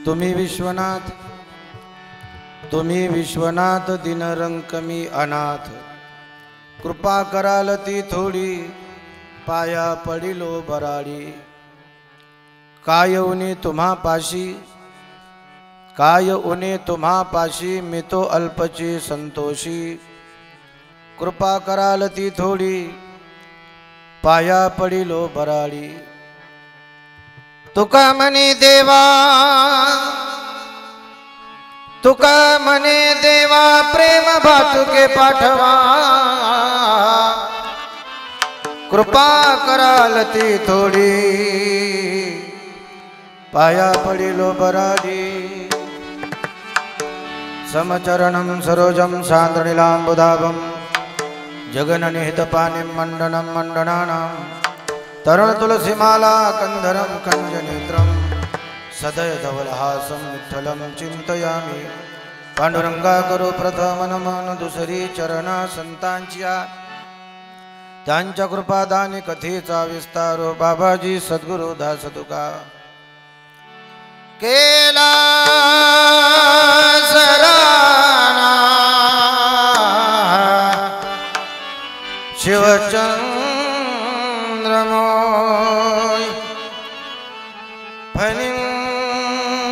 तुम्ही विश्वनाथ दिनरंकमी अनाथ कृपा कराल ती थोडी पाया पडिलो बराडी काय उणे तुम्हा पाशी मी तो अल्पची संतोषी कृपा कराल ती थोडी पाया पडिलो बराडी तुका म्हणे देवा प्रेम भातुके पाठवा कृपा कराल ती थोडी पाया पडिलो बराडी समचरणं सरोजं सान्द्रनीलाम्बुधाभं जगननिहितपानिं मण्डनं मण्डनानां तरुणतुलसीमाला कंधरं कंजनेत्रं सदयधवलहासं विठ्ठलं चिंतयामि पांडुरंगा करो प्रथम नमन दुसरी चरणा संतांच्या त्यांच्या कृपादानी कथेचा विस्तारो बाबाजी सद्गुरु दास तुका केला सराना शिवचंद्रमोय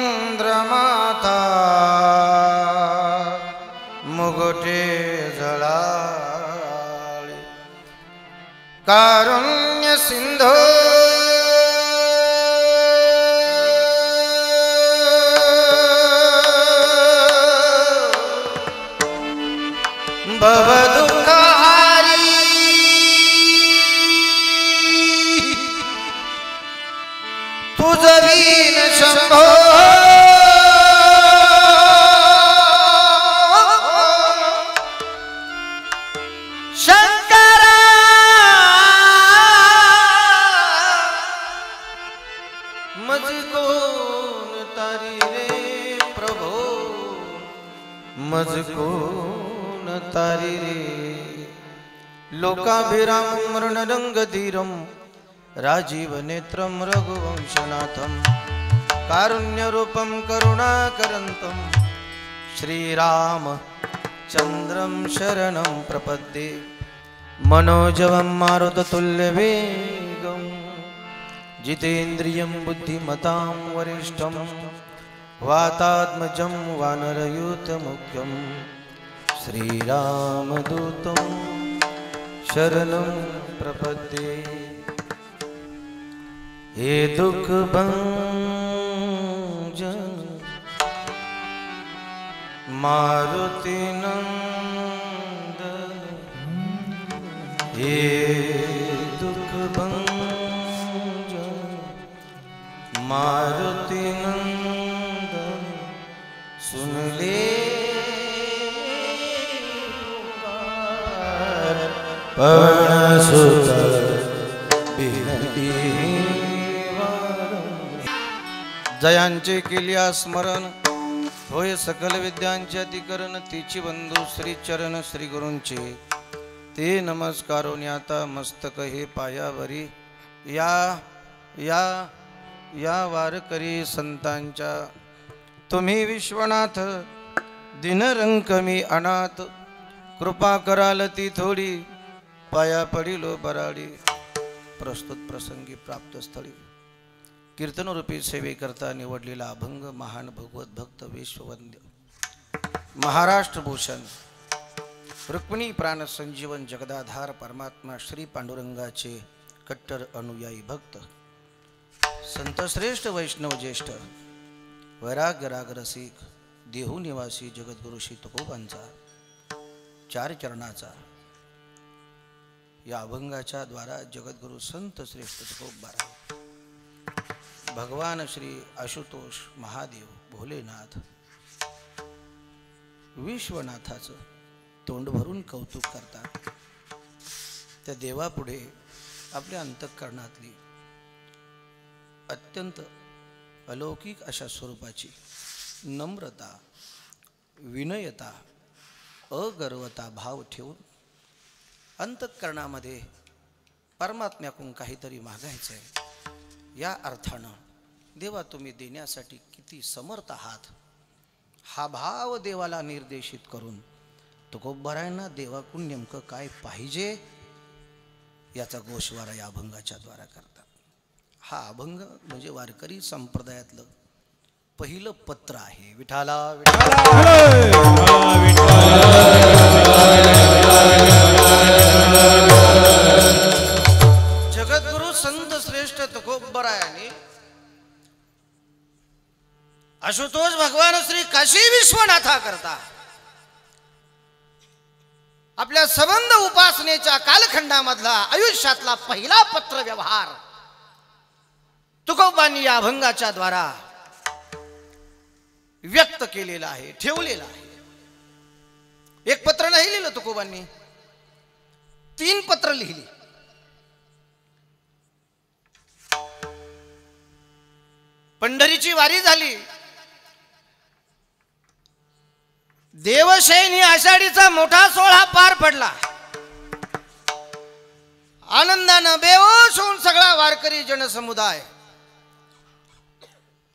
फणींद्रमाता मुगटे जळाळे कारुण्य सिंधू भवदुःखहारी तुझवीन शंभो शंकरा मज कोण तारी रे प्रभो मज कोण तारी रे लोकाभिराम मरणरंगधीरं राजीव नेत्रं रघुवंशनाथं कारुण्यरूपं करुणाकरन्तं श्रीरामचन्द्रं शरणं प्रपद्ये मनोजवं मारुततुल्यवेगं जितेन्द्रियं बुद्धिमतां वरिष्ठं वातात्मजं वानरयूथमुख्यं श्रीरामदूतं शरणं प्रपद्ये हे दुख भंजन मारुति नंदन हे दुख भंजन मारुति नंदन सुन ले पवन सुत जयांचे केल्या स्मरण होय सकल विद्यांचे अधिकरण तिची बंधू श्री चरण श्री गुरूंचे ते नमस्कारों आता मस्तक हे पायावरी या या या वारकरी संतांच्या तुम्ही विश्वनाथ दिनरंकमी अनाथ कृपा कराल ती थोडी पाया पडिलो बराडी प्रस्तुत प्रसंगी प्राप्त स्थळी कीर्तनरूपी सेवेकरता निवडलेला अभंग महान भगवत भक्त विश्ववंद्य महाराष्ट्र भूषण रुक्मिणी प्राण संजीवन जगदाधार परमात्मा श्री पांडुरंगाचे कट्टर अनुयायी भक्त संत श्रेष्ठ वैष्णव ज्येष्ठ वैराग्य राग रसिक देहू निवासी जगद्गुरु श्री तुकोबांचा चार चरणाचा या अभंगाच्या द्वारा जगद्गुरु संत श्रेष्ठ तुकोबा भगवान श्री आशुतोष महादेव भोलेनाथ विश्वनाथाचं तोंड भरून कौतुक करतात त्या देवापुढे आपल्या अंतःकरणातली अत्यंत अलौकिक अशा स्वरूपाची नम्रता विनयता अगर्वता भाव ठेवून अंतःकरणामध्ये परमात्म्याकडून काहीतरी मागायचं आहे या अर्थानं देवा तुम्ही देण्यासाठी किती समर्थ आहात, हा भाव देवाला निर्देशित करून तुकोबारायांना देवाकडून नेमकं काय पाहिजे याचा गोषवारा या अभंगाच्या द्वारा करतात. हा अभंग म्हणजे वारकरी संप्रदायातलं पहिलं पत्र आहे. विठाला जगद्गुरु संत श्रेष्ठ तुकोबारायांनी आशुतोष भगवान श्री काशी विश्वनाथा करता आपल्या संबंध उपासनेच्या कालखंडामधला आयुष्यातला पहिला पत्र व्यवहार तुकोबांनी या अभंगाच्या द्वारा व्यक्त केलेला आहे, ठेवलेला आहे. एक पत्र नाही लिहिलं तुकोबांनी, 3 पत्र लिहिली. पंढरीची वारी झाली, देवशयनी आषाढीचा मोठा सोहळा पार पडला. आनंदानं बेहोश होऊन सगळा वारकरी जनसमुदाय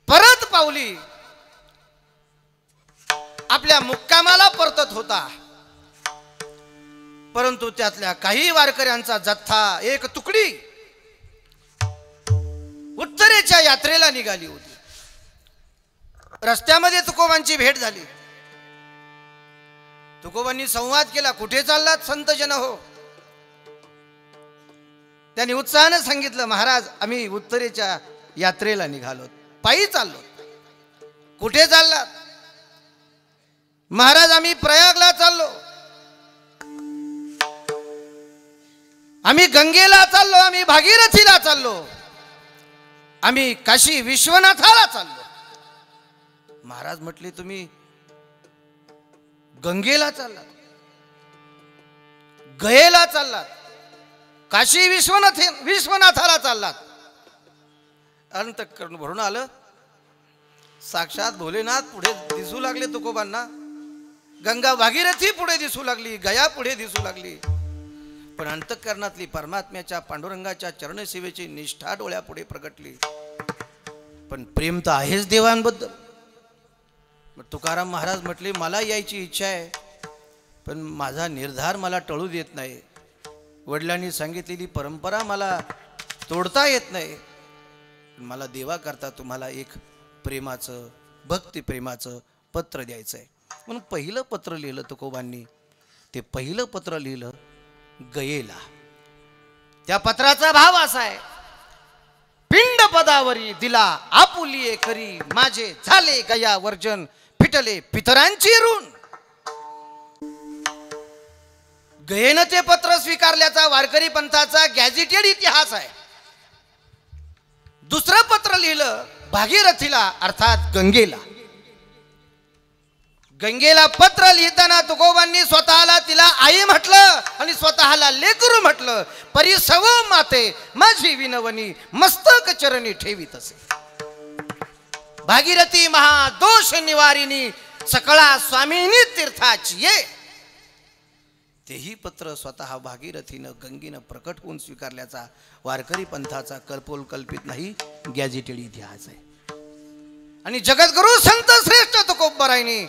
परत पावली आपल्या मुक्कामाला परतत होता. परंतु त्यातल्या काही वारकऱ्यांचा जथ्था, एक तुकडी उत्तरेच्या यात्रेला निघाली होती. रस्त्यामध्ये तुकोबांची भेट झाली. तुकोबांनी संवाद केला, कुठे चाललात संत जन हो? त्यांनी उत्साहाने सांगितलं, महाराज आम्ही उत्तरेच्या यात्रेला निघालो, पायी चाललो. कुठे चाललात? महाराज आम्ही प्रयागला चाललो, आम्ही गंगेला चाललो, आम्ही भागीरथीला चाललो, आम्ही काशी विश्वनाथाला चाललो. महाराज म्हटले, तुम्ही गंगेला चाललात, गयेला चाललात, काशी विश्वनाथाला चाललात. अंतःकरण भरून आलं. साक्षात भोलेनाथ पुढे दिसू लागले तुकोबांना. गंगा भागीरथी पुढे दिसू लागली, गया पुढे दिसू लागली. पण अंतःकरणातली परमात्म्याच्या पांडुरंगाच्या चरणसेवेची निष्ठा डोळ्यापुढे प्रगटली. पण प्रेम तर आहेच देवांबद्दल. तुकाराम महाराज म्हटले, मला यायची इच्छा आहे, पण माझा निर्धार मला टळू देत नाही. वडिलांनी सांगितलेली परंपरा मला तोडता येत नाही. मला देवा करता तुम्हाला एक प्रेमाचं, भक्ती प्रेमाचं पत्र द्यायचं आहे. म्हणून पहिलं पत्र लिहिलं तुकोबांनी. ते पहिलं पत्र लिहिलं गयेला. त्या पत्राचा भाव असा आहे, पिंड पदावरी दिला आपुलिये करी, माझे झाले गया वर्जन, फिटले पितरांची ऋण. गयेनं ते पत्र स्वीकारल्याचा वारकरी पंथाचा गॅझेटेड इतिहास आहे. दुसरं पत्र लिहिलं भागीरथीला अर्थात गंगेला. गंगेला पत्र लिहिताना तुकोबांनी स्वतःला तिला आई म्हटलं आणि स्वतःला लेकरू म्हटलं. परी सव माते माझी विनवणी, मस्तक चरणी ठेवीत असे. भागीरथी महादोष निवारिणी, सकळा स्वामिनी तीर्थाची ये. तेही पत्र स्वतः भागीरथीनं गंगेनं प्रकट होऊन स्वीकारल्याचा वारकरी पंथाचा कल्पोल कल्पित नाही, गॅझेटेड इतिहास आहे. आणि जगद्गुरु संत श्रेष्ठ तुकोबारायांनी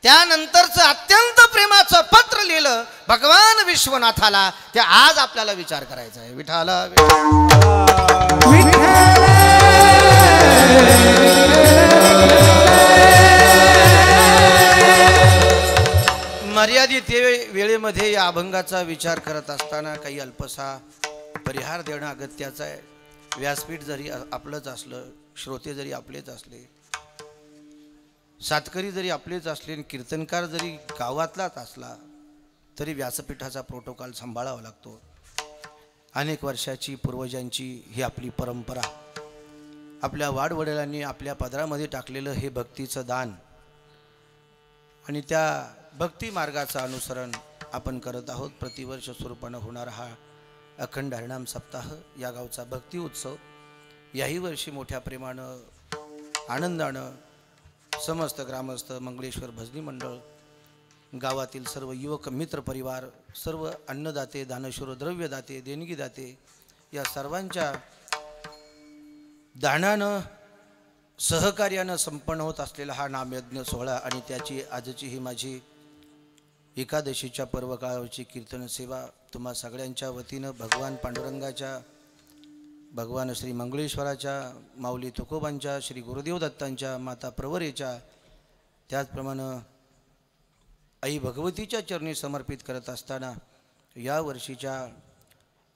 त्यानंतरचं अत्यंत प्रेमाचं पत्र लिहिलं भगवान विश्वनाथाला. ते आज आपल्याला विचार करायचा आहे. विठाला मर्यादित वेळेमध्ये या अभंगाचा विचार करत असताना काही अल्पसा परिहार देणं अगत्याचं आहे. व्यासपीठ जरी आपलंच असलं, श्रोते जरी आपलेच असले, सातकरी जरी आपलेच असले, कीर्तनकार जरी गावातलाच असला, तरी व्यासपीठाचा प्रोटोकॉल सांभाळावा लागतो. अनेक वर्षाची पूर्वजांची ही आपली परंपरा, आपल्या वाडवडिलांनी आपल्या पदरामध्ये टाकलेलं हे भक्तीचं दान आणि त्या भक्ती मार्गाचं अनुसरण आपण करत आहोत. प्रतिवर्ष स्वरूपानं होणारा हा अखंड हरिनाम सप्ताह, या गावचा भक्ती उत्सव, याही वर्षी मोठ्या प्रेमानं आनंदानं समस्त ग्रामस्थ, मंगळेश्वर भजनी मंडळ, गावातील सर्व युवक मित्र परिवार, सर्व अन्नदाते, दानशूर, द्रव्यदाते, देणगीदाते, या सर्वांच्या दानानं सहकार्यानं संपन्न होत असलेला हा नामयज्ञ सोहळा आणि त्याची आजची ही माझी एकादशीच्या पर्वकाळावरची कीर्तन सेवा तुम्हा सगळ्यांच्या वतीनं भगवान पांडुरंगाच्या, भगवान श्री मंगळेश्वराच्या, माऊली तुकोबांच्या, श्री गुरुदेव दत्तांच्या, माता प्रवरेच्या, त्याचप्रमाणे आई भगवतीच्या चरणी समर्पित करत असताना या वर्षीच्या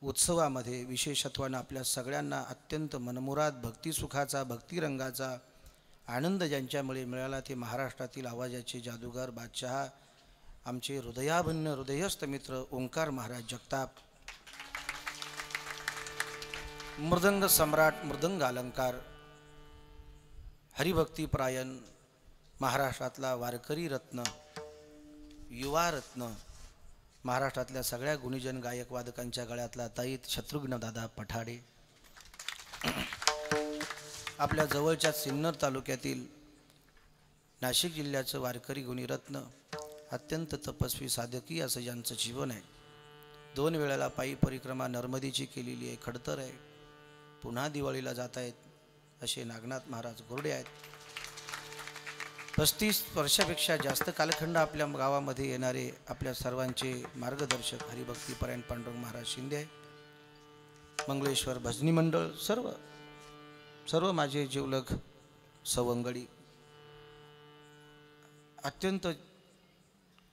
उत्सवामध्ये विशेषत्वानं आपल्या सगळ्यांना अत्यंत मनमुराद भक्तिसुखाचा, भक्तिरंगाचा आनंद ज्यांच्यामुळे मिळाला ते महाराष्ट्रातील आवाजाचे जादूगार बादशहा, आमचे हृदयाभिन्न हृदयस्थ मित्र ओंकार महाराज जगताप, मृदंग सम्राट, मृदंग अलंकार, हरिभक्तीपरायण महाराष्ट्रातला वारकरी रत्न, युवा रत्न, महाराष्ट्रातल्या सगळ्या गुणीजन गायक वादकांच्या गळ्यातला ताईत शत्रुघ्न दादा पठाडे, आपल्या जवळच्या सिन्नर तालुक्यातील नाशिक जिल्ह्याचं वारकरी गुणीरत्न, अत्यंत तपस्वी साधकी असं ज्यांचं जीवन आहे. 2 वेळेला पायी परिक्रमा नर्मदेची केलेली आहे, खडतर आहे, पुन्हा दिवाळीला जात आहेत असे नागनाथ महाराज गोरडे आहेत. 35 वर्षापेक्षा जास्त कालखंड आपल्या गावामध्ये येणारे आपल्या सर्वांचे मार्गदर्शक हरिभक्तीपरायण पांडुरंग महाराज शिंदे आहे. मंगळेश्वर भजनी मंडळ, सर्व माझे जीवलग सवंगडी, अत्यंत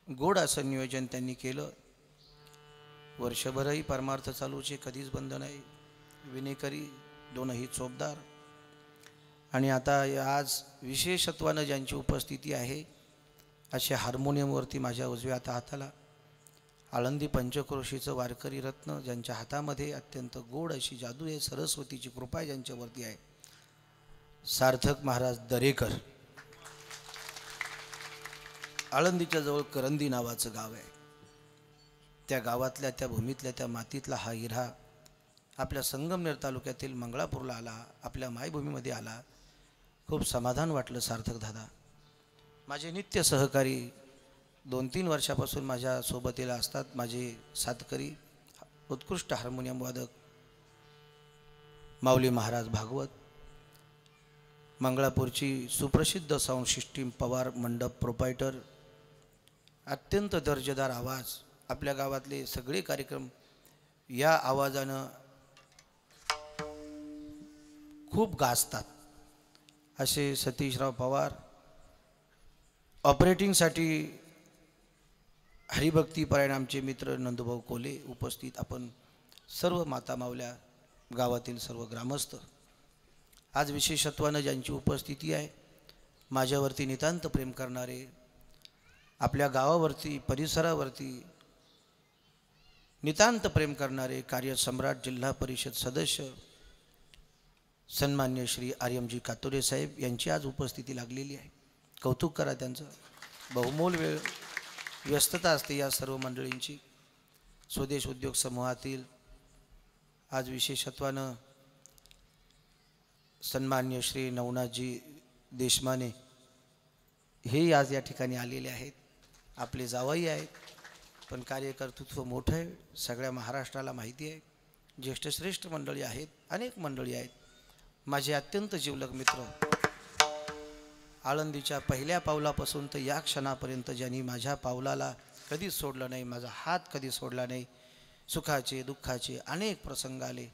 गोड असं नियोजन त्यांनी केलं. वर्षभरही परमार्थ चालूचे, कधीच बंद नाही, विनेकरी दोनही चोपदार. आणि आता आज विशेषत्वानं ज्यांची उपस्थिती आहे असे हार्मोनियमवरती माझ्या उजव्या हाताला आळंदी पंचक्रोशीचं वारकरी रत्न, ज्यांच्या हातामध्ये अत्यंत गोड अशी जादू आहे, सरस्वतीची कृपा ज्यांच्यावरती आहे, सार्थक महाराज दरेकर. आळंदीच्या जवळ करंदी नावाचं गाव आहे. त्या गावातल्या, त्या भूमीतल्या, त्या मातीतला हा हिरा आपल्या संगमनेर तालुक्यातील मंगळापूरला आला, आपल्या मायभूमीमध्ये आला. खूप समाधान वाटलं. सार्थक दादा माझे नित्य सहकारी, 2-3 वर्षापासून माझ्या सोबतीला असतात. माझे साथकरी, उत्कृष्ट हार्मोनियम वादक माऊली महाराज भागवत, मंगळापूरची सुप्रसिद्ध साऊंड सिस्टीम पवार मंडप प्रोपायटर, अत्यंत दर्जेदार आवाज. आपल्या गावातले सगळे कार्यक्रम या आवाजानं खूप गाजतात असे सतीशराव पवार. ऑपरेटिंगसाठी हरिभक्तीपरायण आमचे मित्र नंदूभाऊ कोले उपस्थित, आपण सर्व माता मावल्या, गावातील सर्व ग्रामस्थ. आज विशेषत्वानं ज्यांची उपस्थिती आहे, माझ्यावरती नितांत प्रेम करणारे, आपल्या गावावरती, परिसरावरती नितांत प्रेम करणारे कार्यसम्राट, जिल्हा परिषद सदस्य सन्मान्य श्री आर्यमजी कातोरे साहेब यांची आज उपस्थिती लागलेली आहे. कौतुक करा त्यांचं. बहुमोल वेळ, व्यस्तता असते या सर्व मंडळींची. स्वदेश उद्योग समूहातील आज विशेषत्वानं सन्मान्य श्री नवनाथजी देशमाने हे आज या ठिकाणी आलेले आहेत. आपले जावई आहेत, पण कार्यकर्तृत्व मोठं आहे, सगळ्या महाराष्ट्राला माहिती आहे. ज्येष्ठश्रेष्ठ मंडळी आहेत, अनेक मंडळी आहेत. माझे अत्यंत जीवलग मित्र, आळंदीच्या पहिल्या पावलापासून तर या क्षणापर्यंत ज्यांनी माझ्या पावलाला कधीच सोडलं नाही, माझा हात कधी सोडला नाही. सुखाचे दुःखाचे अनेक प्रसंग आले,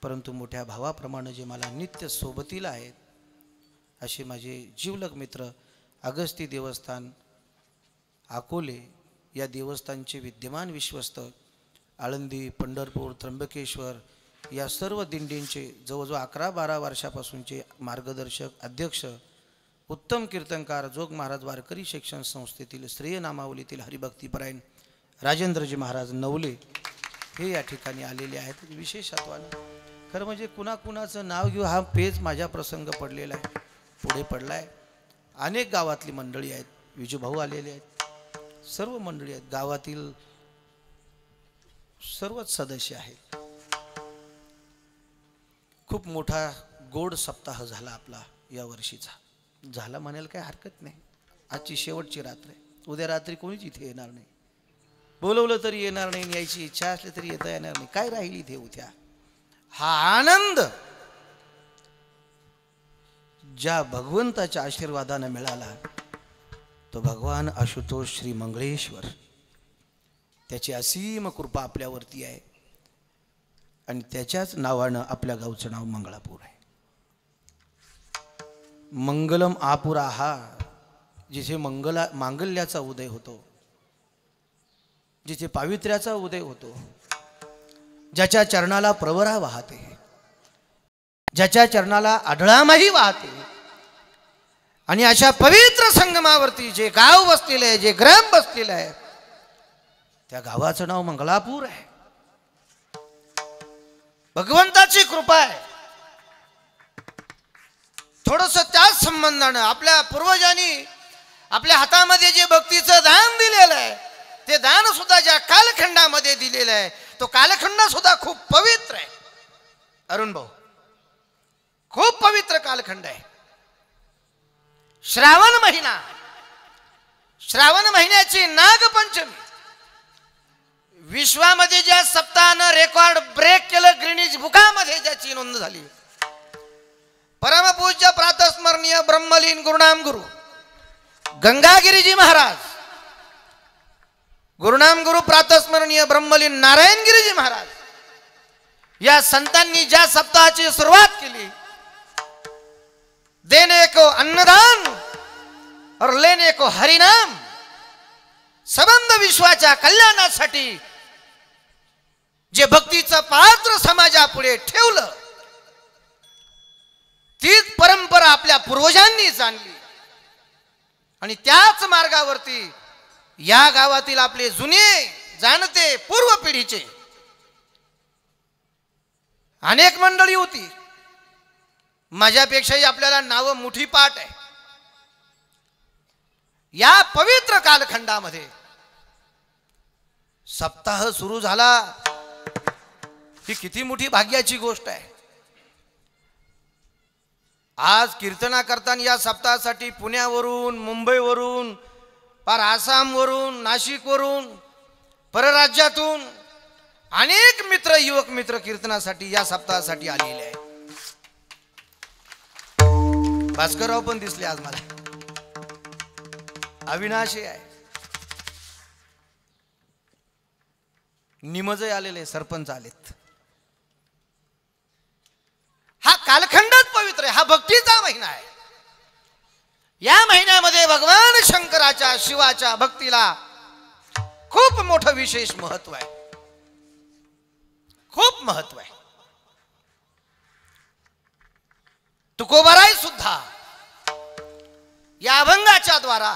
परंतु मोठ्या भावाप्रमाणे जे मला नित्य सोबतीला आहेत असे माझे जीवलग मित्र, अगस्ती देवस्थान अकोले या देवस्थानचे विद्यमान विश्वस्त, आळंदी, पंढरपूर, त्र्यंबकेश्वर या सर्व दिंडींचे जवळजवळ 11-12 वर्षापासूनचे मार्गदर्शक, अध्यक्ष, उत्तम कीर्तनकार, जोग महाराज वारकरी शिक्षण संस्थेतील श्रेय नामावलीतील हरिभक्तीपरायण राजेंद्रजी महाराज नवले हे या ठिकाणी आलेले आहेत. विशेषत्वानं खरं म्हणजे कुणाकुणाचं नाव घेऊ हा पेज माझ्या प्रसंग पडलेला आहे, पुढे पडला आहे. अनेक गावातली मंडळी आहेत, विजूभाऊ आलेले आहेत, सर्व मंडळी आहेत, गावातील सर्वच सदस्य आहेत. खूप मोठा गोड सप्ताह झाला आपला या वर्षीचा. झाला म्हणायला काही हरकत नाही. आजची शेवटची रात्र आहे, उद्या रात्री कोणीच इथे येणार नाही, बोलवलं तरी येणार नाही, यायची इच्छा असली तरी येता येणार नाही. काय राहील इथे उद्या? हा आनंद ज्या भगवंताच्या आशीर्वादाने मिळाला तो भगवान आशुतोष श्री मंगळेश्वर, त्याची असीम कृपा आपल्यावरती आहे आणि त्याच्याच नावानं आपल्या गावचं नाव मंगळापूर आहे. मंगलम आपुरा हा, जिथे मांगल्याचा उदय होतो, जिथे पावित्र्याचा उदय होतो, ज्याच्या चरणाला प्रवरा वाहते, ज्याच्या चरणाला आढळामाही वाहते, आणि अशा पवित्र संगमावरती जे गाव बसलेलं आहे, जे ग्राम बसलेलं आहे, त्या गावाचं नाव मंगळापूर आहे. भगवंताची कृपा आहे. थोडस त्याच संबंधानं आपल्या पूर्वजांनी आपल्या हातामध्ये जे भक्तीचं दान दिलेलं आहे, ते दान सुद्धा ज्या कालखंडामध्ये दिलेलं आहे, तो कालखंड सुद्धा खूप पवित्र आहे. अरुण भाऊ, खूप पवित्र कालखंड आहे. श्रावण महिना, श्रावण महिन्याची नागपंचमी, विश्वामध्ये ज्या सप्ताहानं रेकॉर्ड ब्रेक केलं, ग्रीनिज बुकामध्ये ज्याची नोंद झाली, परमपूज्य प्रातस्मरणीय ब्रह्मलीन गुरुनाम गुरु गंगागिरीजी महाराज, गुरुनाम गुरु प्रातस्मरणीय ब्रह्मलीन नारायणगिरीजी महाराज, या संतांनी ज्या सप्ताहाची सुरुवात केली, देने को अन्नदान और लेने को हरिनाम, संबंध विश्वाच्या कल्याणासाठी जे भक्तीचं पात्र समाजापुढे ठेवलं, तीच परंपरा आपल्या पूर्वजांनी जाणली आणि त्याच मार्गावरती या गावातील आपले जुने जाणते पूर्व पिढीचे अनेक मंडळी होती. माझ्यापेक्षाही आपल्याला नाव मुठीपाठ आहे. या पवित्र कालखंडामध्ये सप्ताह सुरू झाला, ही किती मोठी भाग्याची गोष्ट आहे. आज कीर्तना करताना या सप्ताहासाठी पुण्यावरून, मुंबईवरून, पार आसामवरून, नाशिकवरून, परराज्यातून अनेक मित्र, युवक मित्र कीर्तनासाठी या सप्ताहासाठी आलेले आहेत. भास्करराव पण दिसले आज मला, अविनाशी आहे, निमजय आलेले, सरपंच आलेत. हा कालखंडच पवित्र आहे. हा भक्तीचा महिना आहे. या महिन्यामध्ये भगवान शंकराच्या, शिवाच्या भक्तीला खूप मोठं विशेष महत्व आहे, खूप महत्व आहे. तुकोबाराय सुद्धा या अभंगाच्या द्वारा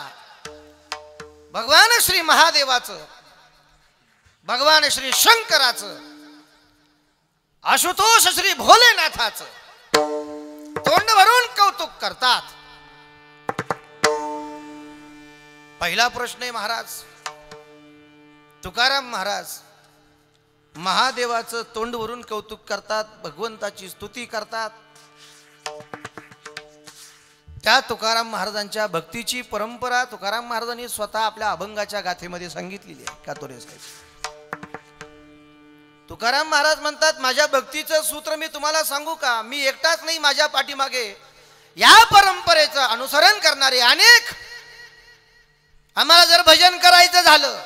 भगवान श्री महादेवाचं, भगवान श्री शंकराचं, आशुतोष श्री भोलेनाथाचं तोंड भरून कौतुक करतात. पहिला प्रश्न आहे महाराज, तुकाराम महाराज महादेवाचं तोंड भरून कौतुक करतात, भगवंताची स्तुती करतात. त्या तुकाराम महाराजांच्या भक्तीची परंपरा तुकाराम महाराजांनी स्वतः आपल्या अभंगाच्या गाथेमध्ये सांगितलेली आहे. कातोरे साहेब, तुकाराम महाराज म्हणतात, माझ्या भक्तीचं सूत्र मी तुम्हाला सांगू का? मी एकटाच नाही, माझ्या पाठीमागे या परंपरेचं अनुसरण करणारे अनेक. आम्हाला जर भजन करायचं झालं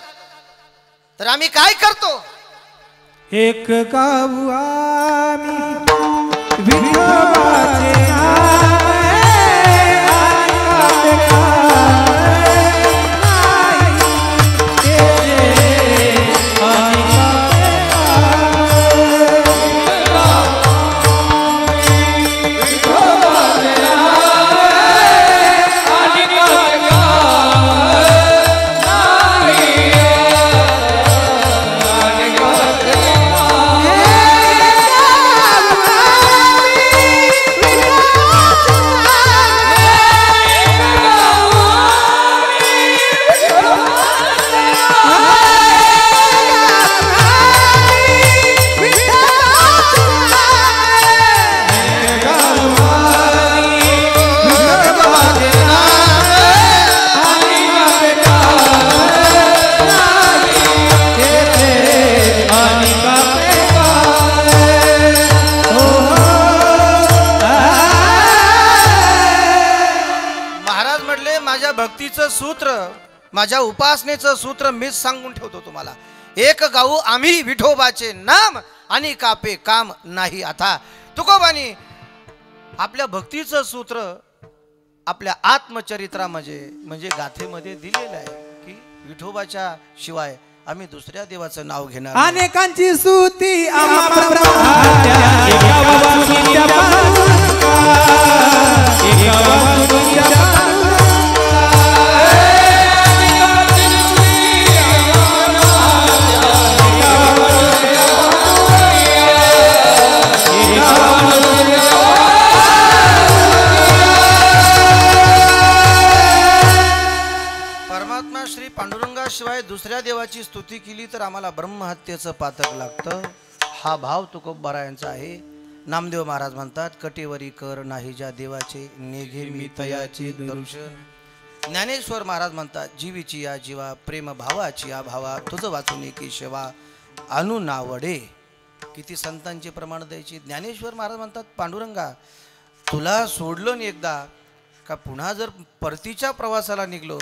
तर आम्ही काय करतो? एक गाऊ आम्ही विठोबाचे नाम भक्तीचं सूत्र, माझ्या उपासनेचं सूत्र मीच सांगून ठेवतो तुम्हाला. एक गाऊ आम्ही विठोबाचे नाम आणि कापे काम नाही. आता तुकोबानी आपल्या भक्तीचं सूत्र आपल्या आत्मचरित्रामध्ये म्हणजे गाथेमध्ये दिलेलं आहे की विठोबाच्या शिवाय आम्ही दुसऱ्या देवाचं नाव घेणार नाही. अनेकांची स्तुती आम्हा ब्रह्माच्या एका वाचुच्या पादुका, एका वाचुच्या पादुका. परमात्मा श्री पांडुरंगाशिवाय दुसऱ्या देवाची स्तुती केली तर आम्हाला ब्रह्महत्येचं पातक लागतं. हा भाव तुकोबारायांचा आहे. नामदेव महाराज म्हणतात, कटेवरी कर नाही ज्या देवाचे, नेघे मी तयाचे दर्शन. ज्ञानेश्वर महाराज म्हणतात, जीवीची या जीवा, प्रेम भावाची या भावा, तुझ वाचून की सेवा अनु नावडे. किती संतांचे प्रमाण द्यायची. ज्ञानेश्वर महाराज म्हणतात, पांडुरंगा तुला सोडलं नाही एकदा का पुन्हा जर परतीच्या प्रवासाला निघलो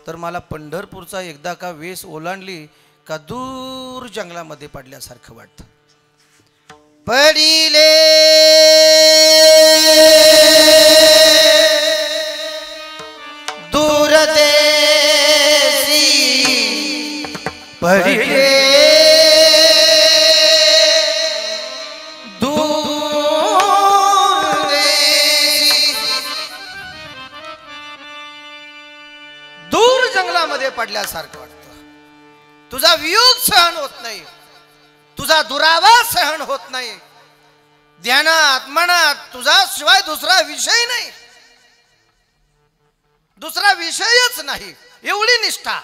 तर मला पंढरपूरचा एकदा का वेस ओलांडली का दूर जंगलामध्ये पडल्यासारखं वाटतं. पडिले दूर देसी, पडिले पडल्यासारखं वाटतं. तुझा वियोग सहन होत नाही, तुझा दुरावा सहन होत नाही. ध्यानात मनात तुझा शिवाय दुसरा विषय नाही, दुसरा विषयच नाही. एवढी निष्ठा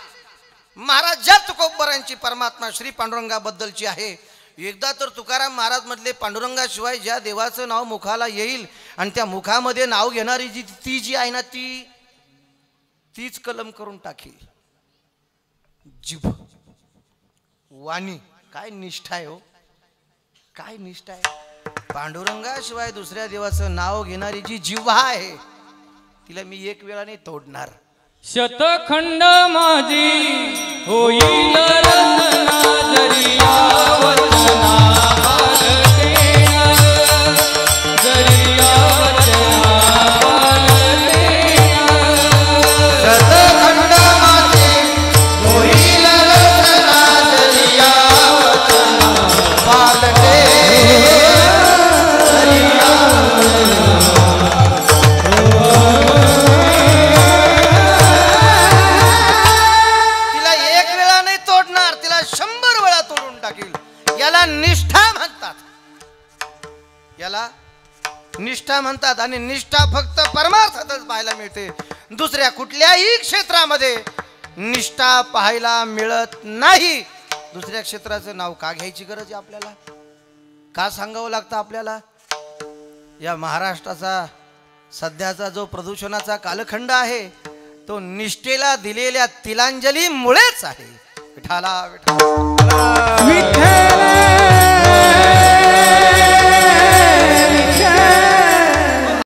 महाराज ज्या तुकोबारांची परमात्मा श्री पांडुरंगाबद्दलची आहे. एकदा तर तुकाराम महाराज मधले पांडुरंगाशिवाय ज्या देवाचं नाव मुखाला येईल आणि त्या मुखामध्ये नाव घेणारी ती जी आहे ना तीच कलम करून टाकील. जिभ वाणी काय निष्ठा आहे हो, काय निष्ठा आहे. पांडुरंगाशिवाय दुसऱ्या देवाचं नाव घेणारी जी जिव्हा आहे तिला मी एक वेळा नाही तोडणार. शतखंड माझी होईल रचना, जरिया वचना पालटेना, जरिया वचना पालटेना. शतखंड माझी होईल रचना, जरिया वचना पालटेना. याला निष्ठा म्हणतात, याला निष्ठा म्हणतात. आणि निष्ठा फक्त परमार्थातच पाहायला मिळते, दुसऱ्या कुठल्याही क्षेत्रामध्ये निष्ठा पाहायला मिळत नाही. दुसऱ्या क्षेत्राचं नाव का घ्यायची गरज आहे आपल्याला, का सांगावं लागतं आपल्याला. या महाराष्ट्राचा सध्याचा जो प्रदूषणाचा कालखंड आहे तो निष्ठेला दिलेल्या तिलांजलीमुळेच आहे. विठाला विठ्ठल विठ्ठल